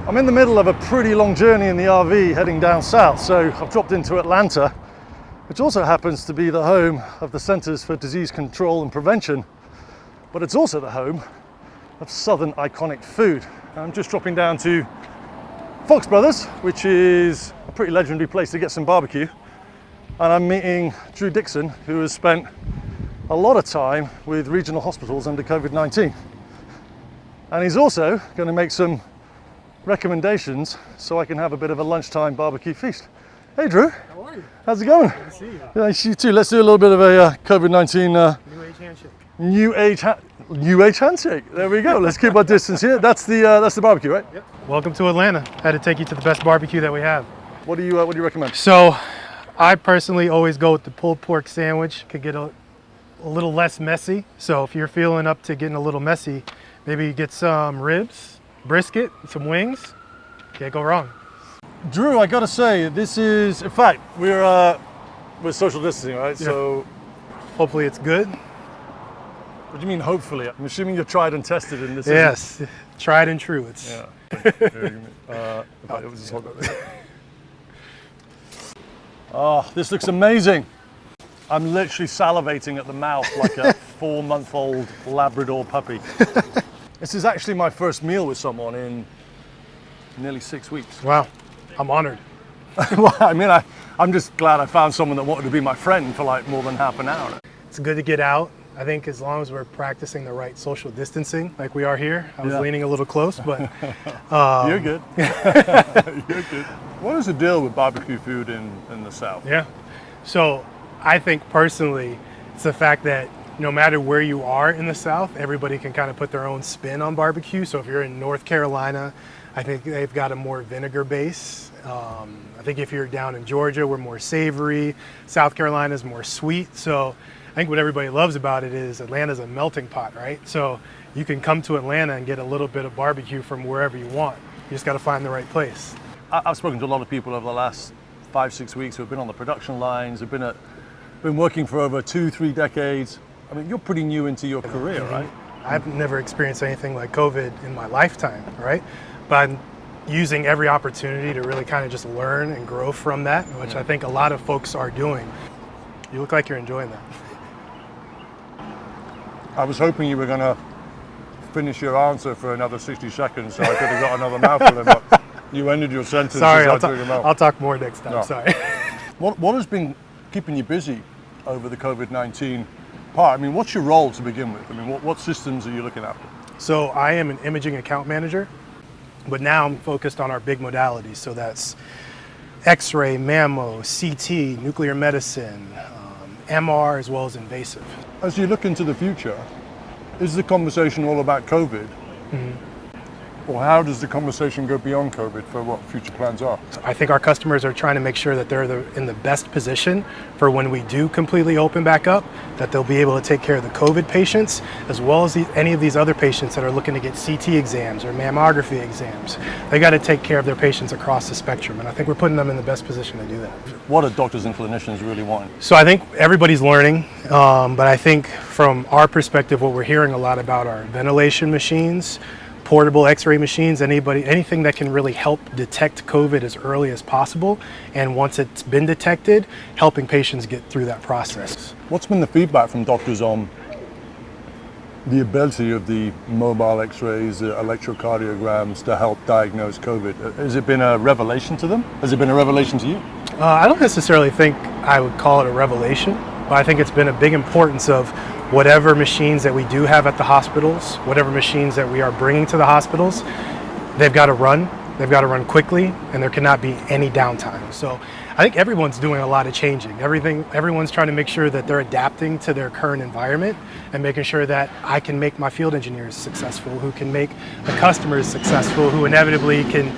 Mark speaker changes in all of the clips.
Speaker 1: I'm in the middle of a pretty long journey in the RV heading down south, so I've dropped into Atlanta, which also happens to be the home of the Centers for Disease Control and Prevention, but it's also the home of Southern iconic food. I'm just dropping down to Fox Brothers, which is a pretty legendary place to get some barbecue, and I'm meeting Drew Dixon, who has spent a lot of time with regional hospitals under COVID-19. And he's also going to make some recommendations so I can have a bit of a lunchtime barbecue feast. Hey Drew.
Speaker 2: How are you?
Speaker 1: How's it going?
Speaker 2: Good to see you.
Speaker 1: Yeah, you too. Let's do a little bit of a COVID-19
Speaker 2: New age handshake.
Speaker 1: New age handshake. There we go. Let's keep our distance here. That's the barbecue, right?
Speaker 2: Yep. Welcome to Atlanta. Had to take you to the best barbecue that we have.
Speaker 1: What do you recommend?
Speaker 2: So, I personally always go with the pulled pork sandwich. Could get a little less messy. So if you're feeling up to getting a little messy, maybe get some ribs, brisket, some wings. Can't go wrong.
Speaker 1: Drew, I gotta say, this is, in fact, we're social distancing, right?
Speaker 2: Yeah.
Speaker 1: So,
Speaker 2: Hopefully it's good.
Speaker 1: what do you mean hopefully? I'm assuming you're tried and tested in this.
Speaker 2: Yes, tried and true. It's
Speaker 1: Yeah. In fact, it was just hold on. Oh, this looks amazing. I'm literally salivating at the mouth like a 4-month-old Labrador puppy. This is actually my first meal with someone in nearly 6 weeks.
Speaker 2: Wow, I'm honored.
Speaker 1: Well, I mean, I'm just glad I found someone that wanted to be my friend for like more than half an hour.
Speaker 2: It's good to get out. I think as long as we're practicing the right social distancing, like we are here. I was leaning a little close, but
Speaker 1: You're good. You're good. What is the deal with barbecue food in the South?
Speaker 2: yeah. So I think personally, it's the fact that no matter where you are in the South, everybody can kind of put their own spin on barbecue. So if you're in North Carolina, I think they've got a more vinegar base. I think if you're down in Georgia, we're more savory. South Carolina is more sweet. So I think what everybody loves about it is Atlanta's a melting pot, right? So you can come to Atlanta and get a little bit of barbecue from wherever you want. You just got to find the right place.
Speaker 1: I've spoken to a lot of people over the last 5-6 weeks who have been on the production lines, who've been working for over 2-3 decades. I mean, you're pretty new into your career, right?
Speaker 2: I've never experienced anything like COVID in my lifetime, right? But I'm using every opportunity to really kind of just learn and grow from that, which I think a lot of folks are doing. You look like you're enjoying that.
Speaker 1: I was hoping you were going to finish your answer for another 60 seconds so I could have got another mouthful in, but you ended your sentence.
Speaker 2: Sorry, I'll talk more next time,
Speaker 1: No.
Speaker 2: sorry.
Speaker 1: What has been keeping you busy over the COVID-19 part? I mean, what's your role to begin with? I mean, what systems are you looking after?
Speaker 2: So I am an imaging account manager, but now I'm focused on our big modalities. So that's X-ray, mammo, CT, nuclear medicine, MR, as well as invasive.
Speaker 1: As you look into the future, is the conversation all about COVID? Or how does the conversation go beyond COVID for what future plans are?
Speaker 2: I think our customers are trying to make sure that they're in the best position for when we do completely open back up, that they'll be able to take care of the COVID patients, as well as any of these other patients that are looking to get CT exams or mammography exams. They got to take care of their patients across the spectrum, and I think we're putting them in the best position to do that.
Speaker 1: What are doctors and clinicians really wanting?
Speaker 2: So I think everybody's learning, but I think from our perspective, what we're hearing a lot about are ventilation machines, portable X-ray machines, anything that can really help detect COVID as early as possible, and once it's been detected, helping patients get through that process.
Speaker 1: What's been the feedback from doctors on the ability of the mobile X-rays, the electrocardiograms to help diagnose COVID? Has it been a revelation to them? Has it been a revelation to you?
Speaker 2: I don't necessarily think I would call it a revelation, but I think it's been a big importance of whatever machines that we do have at the hospitals, whatever machines that we are bringing to the hospitals, they've got to run quickly, and there cannot be any downtime. So I think everyone's doing a lot of changing. Everyone's trying to make sure that they're adapting to their current environment and making sure that I can make my field engineers successful, who can make the customers successful, who inevitably can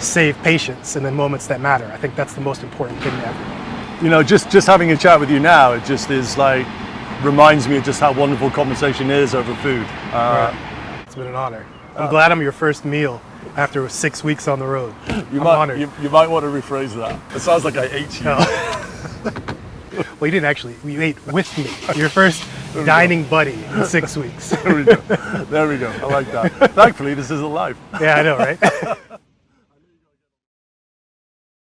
Speaker 2: save patients in the moments that matter. I think that's the most important thing ever.
Speaker 1: You know, just having a chat with you now, it just is like, reminds me of just how wonderful conversation is over food.
Speaker 2: Right. It's been an honor. I'm glad I'm your first meal after 6 weeks on the road.
Speaker 1: You
Speaker 2: I'm
Speaker 1: might want to rephrase that. It sounds like I ate you.
Speaker 2: No. Well, you didn't actually. You ate with me. Your first dining buddy in 6 weeks.
Speaker 1: There we go. There we go. I like that. Thankfully, this isn't live.
Speaker 2: Yeah, I know, right?